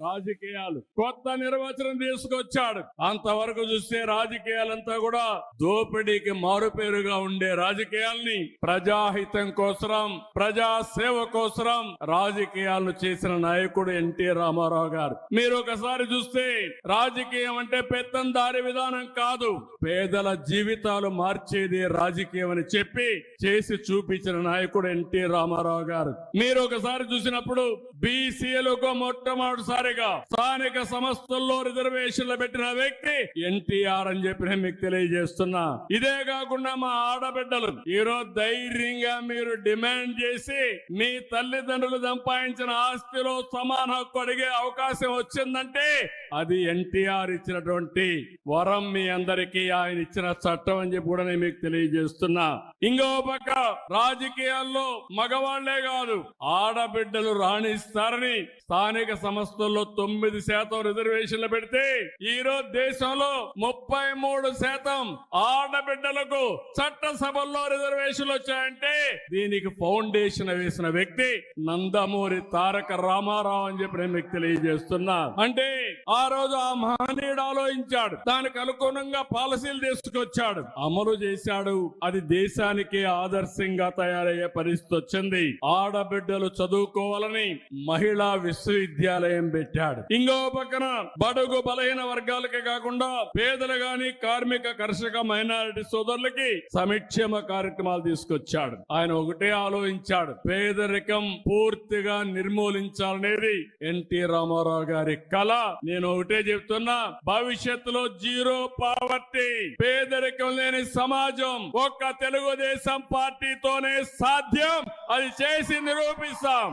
రాజకీయాలు కొత్త నిర్వచనం తీసుకొచ్చాడు. అంతవరకు చూస్తే రాజకీయాలంతా కూడా దోపిడీకి మారుపేరుగా ఉండే రాజకీయాల్ని ప్రజాహితం కోసం, ప్రజా సేవ కోసం రాజకీయాలను చేసిన నాయకుడు ఎన్టీ రామారావు గారు. మీరు ఒకసారి చూస్తే రాజకీయం అంటే పెత్తందారి విధానం కాదు, పేదల జీవితాలు మార్చేది రాజకీయం అని చెప్పి చేసి చూపించిన నాయకుడు ఎన్టీ రామారావు గారు. మీరు ఒకసారి చూసినప్పుడు బీసీలకు మొట్టమొదటిసారిగా స్థానిక సంస్థల్లో రిజర్వేషన్లు పెట్టిన వ్యక్తి ఎన్టీఆర్ అని చెప్పి నేను మీకు తెలియజేస్తున్నా. ఇదే కాకుండా మా ఆడబిడ్డలు ఈరోజు ధైర్యంగా మీరు డిమాండ్ చేసి మీ తల్లిదండ్రులు సంపాదించిన ఆస్తిలో సమాన హక్కు అడిగే అవకాశం వచ్చిందంటే అది ఎన్టీఆర్ ఇచ్చినటువంటి వరం, మీ అందరికీ ఆయన ఇచ్చిన చట్టం అని చెప్పి కూడా నేను మీకు తెలియజేస్తున్నా. ఇంకో పక్క రాజకీయాల్లో మగవాళ్లే కాదు ఆడబిడ్డలు రాణిస్తారని స్థానిక సంస్థల్లో 9% రిజర్వేషన్లు పెడితే ఈ రోజు దేశంలో 33% ఆడబిడ్డలకు చట్టసభల్లో రిజర్వేషన్లు వచ్చాయంటే దీనికి ఫౌండేషన్ వేసిన వ్యక్తి నందమూరి తారక రామారావు అని చెప్పి నేను మీకు తెలియజేస్తున్నా. అంటే ఆ రోజు ఆ మహనీయుడు ఆలోచించాడు, దానికి అనుగుణంగా పాలసీలు తీసుకొచ్చాడు, అమలు చేశాడు. అది దేశానికి ఆదర్శంగా తయారయ్యే పరిస్థితి వచ్చింది. ఆడబిడ్డలు చదువుకోవాలని మహిళా విశ్వవిద్యాలయం పెట్టాడు. ఇంకో పక్కన బడుగు బలహీన వర్గాలకే కాకుండా పేదలు గాని, కార్మిక, కర్షక, మైనారిటీ సోదరులకి సంక్షేమ కార్యక్రమాలు తీసుకొచ్చాడు. ఆయన ఒకటే ఆలోచించాడు, పేదరికం పూర్తిగా నిర్మూలించాలనేది ఎన్టీ రామారావు గారి కళ. నేను ఒకటే చెప్తున్నా, భవిష్యత్తులో జీరో పావర్టీ, పేదరికం లేని సమాజం ఒక్క తెలుగుదేశం పార్టీతోనే సాధ్యం. అది చేసి నిరూపిస్తాం.